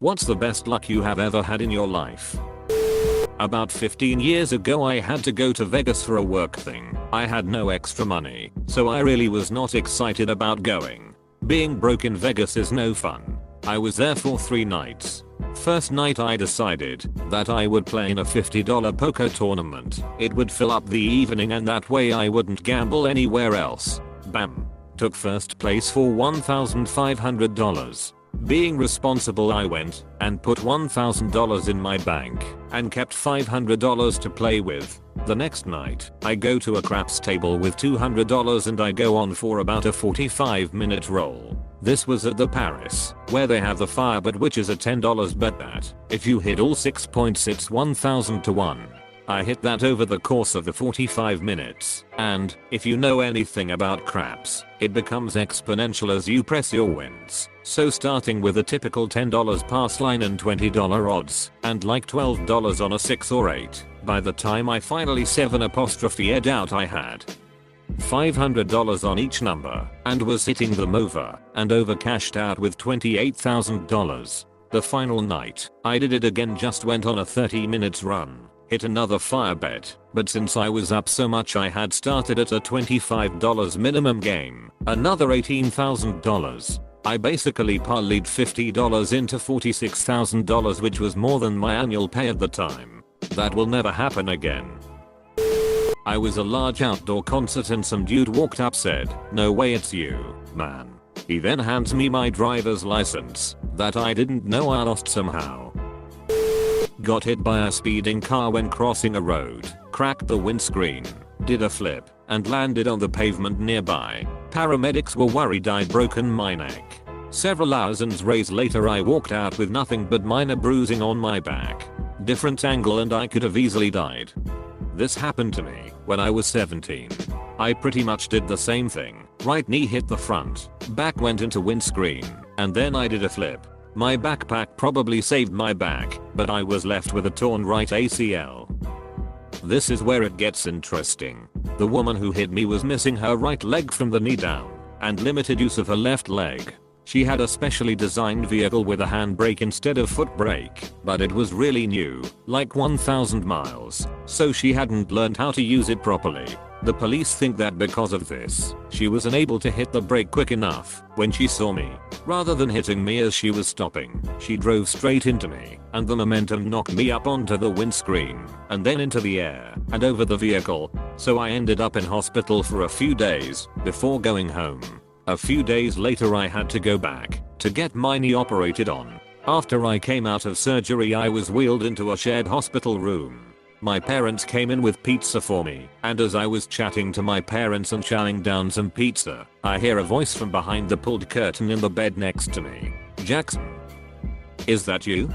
What's the best luck you have ever had in your life? About 15 years ago I had to go to Vegas for a work thing. I had no extra money, so I really was not excited about going. Being broke in Vegas is no fun. I was there for 3 nights. First night I decided that I would play in a $50 poker tournament. It would fill up the evening and that way I wouldn't gamble anywhere else. Bam. Took first place for $1,500. Being responsible, I went and put $1,000 in my bank and kept $500 to play with. The next night, I go to a craps table with $200 and I go on for about a 45-minute roll. This was at the Paris, where they have the Firebet, which is a $10 bet that if you hit all 6 points it's 1,000 to 1. I hit that over the course of the 45 minutes, and if you know anything about craps, it becomes exponential as you press your wins. So starting with a typical $10 pass line and $20 odds, and like $12 on a 6 or 8, by the time I finally 7'ed out I had $500 on each number, and was hitting them over and over, cashed out with $28,000. The final night, I did it again, just went on a 30 minutes run. Hit another fire bet, but since I was up so much I had started at a $25 minimum game, another $18,000. I basically parlayed $50 into $46,000, which was more than my annual pay at the time. That will never happen again. I was a large outdoor concert and some dude walked up, said, "No way, it's you, man." He then hands me my driver's license that I didn't know I lost somehow. Got hit by a speeding car when crossing a road, cracked the windscreen, did a flip, and landed on the pavement nearby. Paramedics were worried I'd broken my neck. Several hours later I walked out with nothing but minor bruising on my back. Different angle and I could have easily died. This happened to me when I was 17. I pretty much did the same thing. Right knee hit the front, back went into windscreen, and then I did a flip. My backpack probably saved my back, but I was left with a torn right ACL. This is where it gets interesting. The woman who hit me was missing her right leg from the knee down, and limited use of her left leg. She had a specially designed vehicle with a handbrake instead of foot brake, but it was really new, like 1,000 miles, so she hadn't learned how to use it properly. The police think that because of this, she was unable to hit the brake quick enough when she saw me. Rather than hitting me as she was stopping, she drove straight into me, and the momentum knocked me up onto the windscreen, and then into the air, and over the vehicle, so I ended up in hospital for a few days, before going home. A few days later I had to go back, to get my knee operated on. After I came out of surgery I was wheeled into a shared hospital room. My parents came in with pizza for me, and as I was chatting to my parents and chowing down some pizza, I hear a voice from behind the pulled curtain in the bed next to me. "Jackson, is that you?"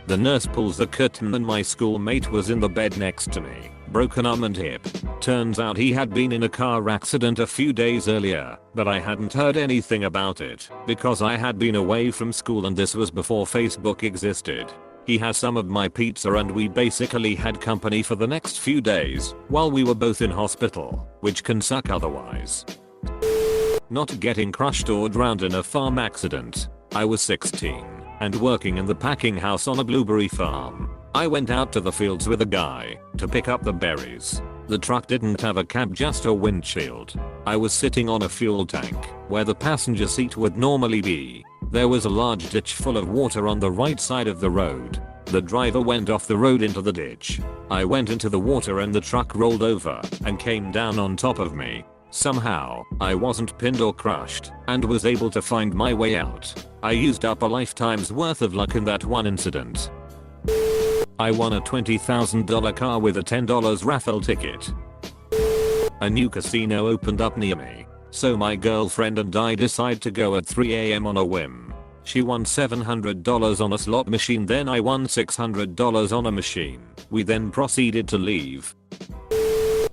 The nurse pulls the curtain and my schoolmate was in the bed next to me, broken arm and hip. Turns out he had been in a car accident a few days earlier, but I hadn't heard anything about it, because I had been away from school and this was before Facebook existed. He has some of my pizza and we basically had company for the next few days while we were both in hospital, which can suck otherwise. Not getting crushed or drowned in a farm accident. I was 16 and working in the packing house on a blueberry farm. I went out to the fields with a guy to pick up the berries. The truck didn't have a cab, just a windshield. I was sitting on a fuel tank where the passenger seat would normally be. There was a large ditch full of water on the right side of the road. The driver went off the road into the ditch. I went into the water and the truck rolled over and came down on top of me. Somehow, I wasn't pinned or crushed and was able to find my way out. I used up a lifetime's worth of luck in that one incident. I won a $20,000 car with a $10 raffle ticket. A new casino opened up near me, so my girlfriend and I decide to go at 3 AM on a whim. She won $700 on a slot machine, then I won $600 on a machine. We then proceeded to leave.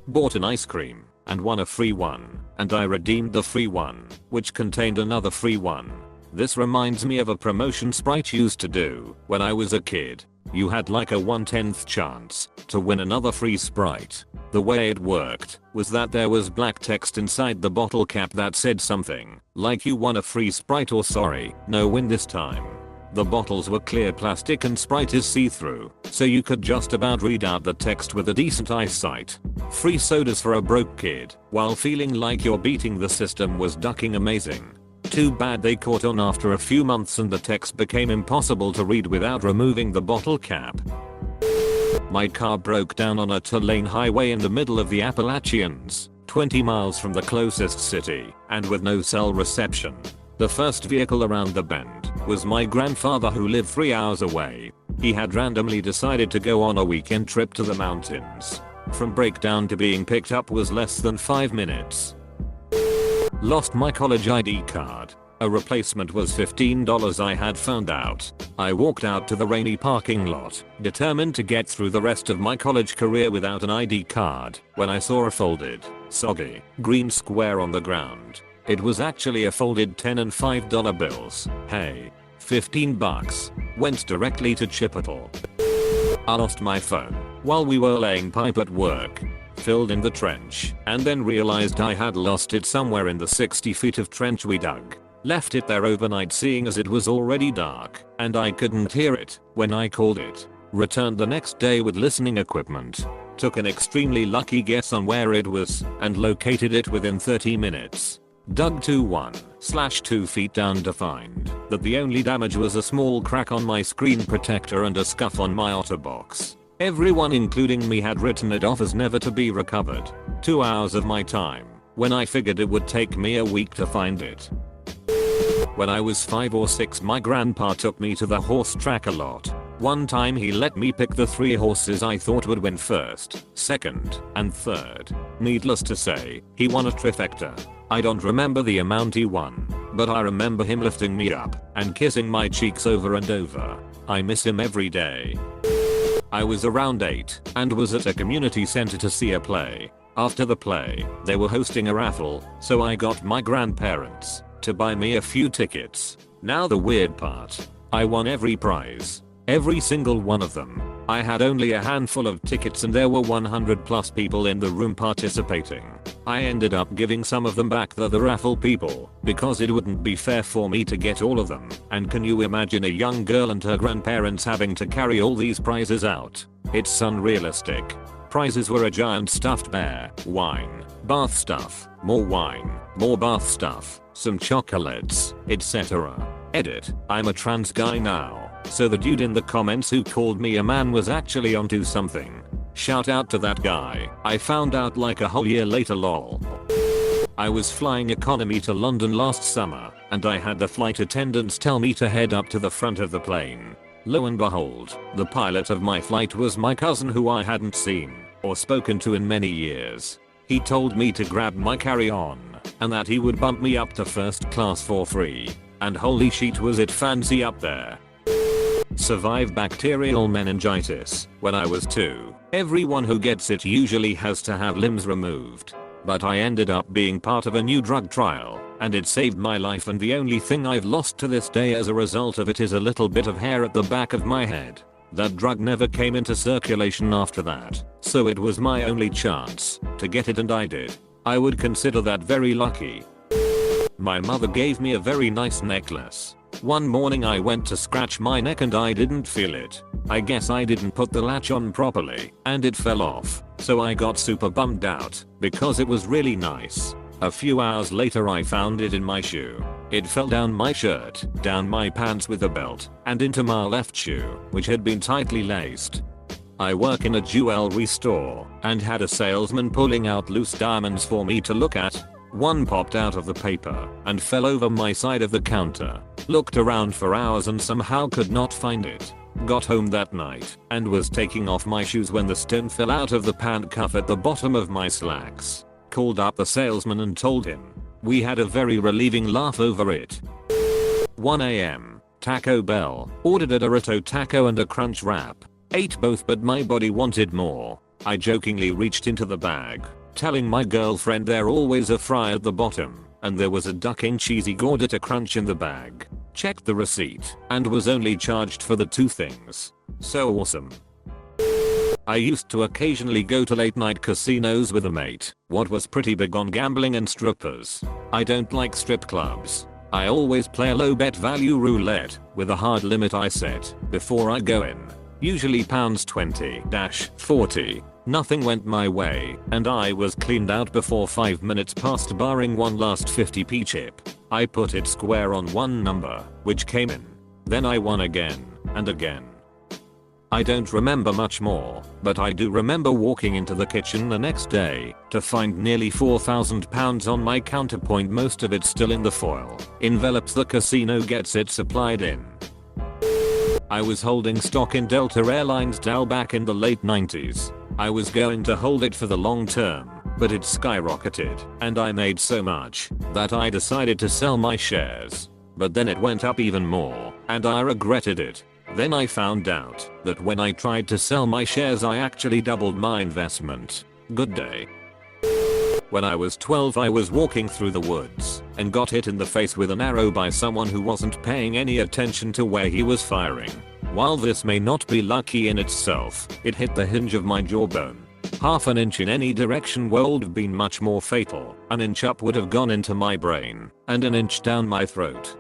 Bought an ice cream and won a free one, and I redeemed the free one, which contained another free one. This reminds me of a promotion Sprite used to do when I was a kid. You had like a 1/10th chance to win another free Sprite. The way it worked was that there was black text inside the bottle cap that said something like "You won a free Sprite" or "Sorry, no win this time." The bottles were clear plastic and Sprite is see-through, so you could just about read out the text with a decent eyesight. Free sodas for a broke kid, while feeling like you're beating the system was ducking amazing. Too bad they caught on after a few months and the text became impossible to read without removing the bottle cap. My car broke down on a 2-lane highway in the middle of the Appalachians, 20 miles from the closest city, and with no cell reception. The first vehicle around the bend was my grandfather who lived 3 hours away. He had randomly decided to go on a weekend trip to the mountains. From breakdown to being picked up was less than 5 minutes. Lost my college ID card. A replacement was $15 I had found out. I walked out to the rainy parking lot, determined to get through the rest of my college career without an ID card, when I saw a folded, soggy, green square on the ground. It was actually a folded $10 and $5 bills. Hey, $15. Went directly to Chipotle. I lost my phone while we were laying pipe at work. Filled in the trench and then realized I had lost it somewhere in the 60 feet of trench we dug. Left it there overnight seeing as it was already dark and I couldn't hear it when I called it. Returned the next day with listening equipment. Took an extremely lucky guess on where it was and located it within 30 minutes. Dug 2 feet down to find that the only damage was a small crack on my screen protector and a scuff on my OtterBox. Everyone including me had written it off as never to be recovered. 2 hours of my time, when I figured it would take me a week to find it. When I was 5 or 6 my grandpa took me to the horse track a lot. One time he let me pick the 3 horses I thought would win first, second, and third. Needless to say, he won a trifecta. I don't remember the amount he won, but I remember him lifting me up and kissing my cheeks over and over. I miss him every day. I was around 8 and was at a community center to see a play. After the play, they were hosting a raffle, so I got my grandparents to buy me a few tickets. Now the weird part. I won every prize. Every single one of them. I had only a handful of tickets and there were 100 plus people in the room participating. I ended up giving some of them back to the raffle people because it wouldn't be fair for me to get all of them. And can you imagine a young girl and her grandparents having to carry all these prizes out? It's unrealistic. Prizes were a giant stuffed bear, wine, bath stuff, more wine, more bath stuff, some chocolates, etc. Edit. I'm a trans guy now. So the dude in the comments who called me a man was actually onto something. Shout out to that guy. I found out like a whole year later lol. I was flying economy to London last summer and I had the flight attendants tell me to head up to the front of the plane. Lo and behold, the pilot of my flight was my cousin who I hadn't seen or spoken to in many years. He told me to grab my carry-on and that he would bump me up to first class for free. And holy shit was it fancy up there. Survived bacterial meningitis when I was 2. Everyone who gets it usually has to have limbs removed. But I ended up being part of a new drug trial, and it saved my life, and the only thing I've lost to this day as a result of it is a little bit of hair at the back of my head. That drug never came into circulation after that, so it was my only chance to get it and I did. I would consider that very lucky. My mother gave me a very nice necklace. One morning I went to scratch my neck and I didn't feel it. I guess I didn't put the latch on properly and it fell off. So I got super bummed out because it was really nice. A few hours later I found it in my shoe. It fell down my shirt, down my pants with a belt, and into my left shoe, which had been tightly laced. I work in a jewelry store and had a salesman pulling out loose diamonds for me to look at. One popped out of the paper and fell over my side of the counter. Looked around for hours and somehow could not find it. Got home that night and was taking off my shoes when the stone fell out of the pant cuff at the bottom of my slacks. Called up the salesman and told him. We had a very relieving laugh over it. 1 AM. Taco Bell. Ordered a Dorito taco and a crunch wrap. Ate both but my body wanted more. I jokingly reached into the bag, telling my girlfriend there always a fry at the bottom, and there was a ducking cheesy Gordita crunch in the bag. Checked the receipt, and was only charged for the 2 things. So awesome. I used to occasionally go to late night casinos with a mate. What was pretty big on gambling and strippers. I don't like strip clubs. I always play a low bet value roulette with a hard limit I set before I go in. Usually £20-40. Nothing went my way and I was cleaned out before 5 minutes passed barring one last 50p chip. I put it square on one number, which came in. Then I won again and again. I don't remember much more, but I do remember walking into the kitchen the next day to find nearly £4,000 on my counterpoint, most of it still in the foil envelopes the casino gets it supplied in. I was holding stock in Delta Airlines DAL back in the late 90s. I was going to hold it for the long term, but it skyrocketed and I made so much that I decided to sell my shares. But then it went up even more and I regretted it. Then I found out that when I tried to sell my shares I actually doubled my investment. Good day. When I was 12 I was walking through the woods and got hit in the face with an arrow by someone who wasn't paying any attention to where he was firing. While this may not be lucky in itself, it hit the hinge of my jawbone. Half an inch in any direction would have been much more fatal. An inch up would have gone into my brain and an inch down my throat.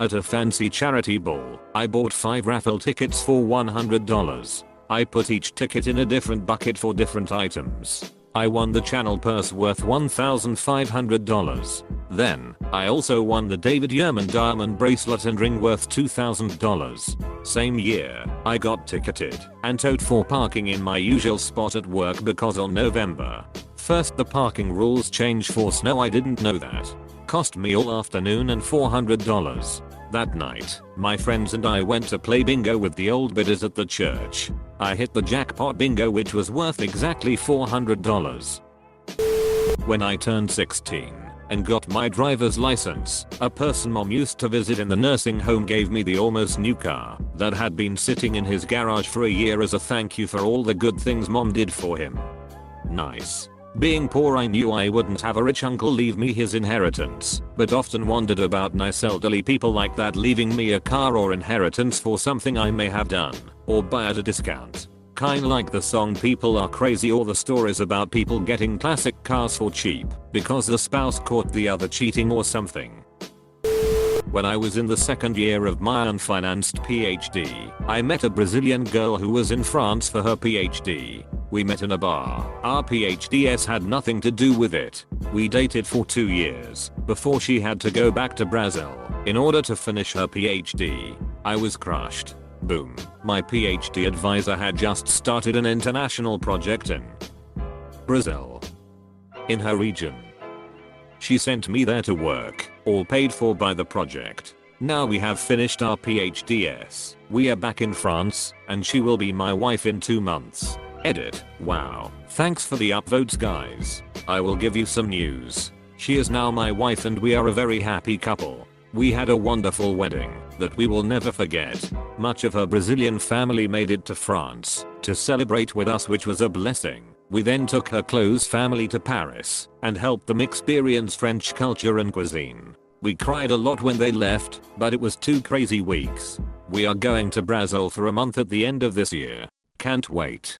At a fancy charity ball, I bought 5 raffle tickets for $100. I put each ticket in a different bucket for different items. I won the channel purse worth $1,500. Then, I also won the David Yurman diamond bracelet and ring worth $2,000. Same year, I got ticketed and towed for parking in my usual spot at work because on November 1st the parking rules changed for snow. I didn't know that. Cost me all afternoon and $400. That night, my friends and I went to play bingo with the old bidders at the church. I hit the jackpot bingo, which was worth exactly $400. When I turned 16 and got my driver's license, a person mom used to visit in the nursing home gave me the almost new car that had been sitting in his garage for a year as a thank you for all the good things mom did for him. Nice. Being poor, I knew I wouldn't have a rich uncle leave me his inheritance, but often wondered about nice elderly people like that leaving me a car or inheritance for something I may have done, or buy at a discount. Kinda like the song People Are Crazy or the stories about people getting classic cars for cheap because the spouse caught the other cheating or something. When I was in the second year of my unfinanced PhD, I met a Brazilian girl who was in France for her PhD. We met in a bar. Our PhDs had nothing to do with it. We dated for 2 years before she had to go back to Brazil in order to finish her PhD. I was crushed. Boom. My PhD advisor had just started an international project in Brazil, in her region. She sent me there to work, all paid for by the project. Now we have finished our PhDs. We are back in France, and she will be my wife in 2 months. Edit. Wow. Thanks for the upvotes, guys. I will give you some news. She is now my wife and we are a very happy couple. We had a wonderful wedding that we will never forget. Much of her Brazilian family made it to France to celebrate with us, which was a blessing. We then took her close family to Paris and helped them experience French culture and cuisine. We cried a lot when they left, but it was 2 crazy weeks. We are going to Brazil for a month at the end of this year. Can't wait.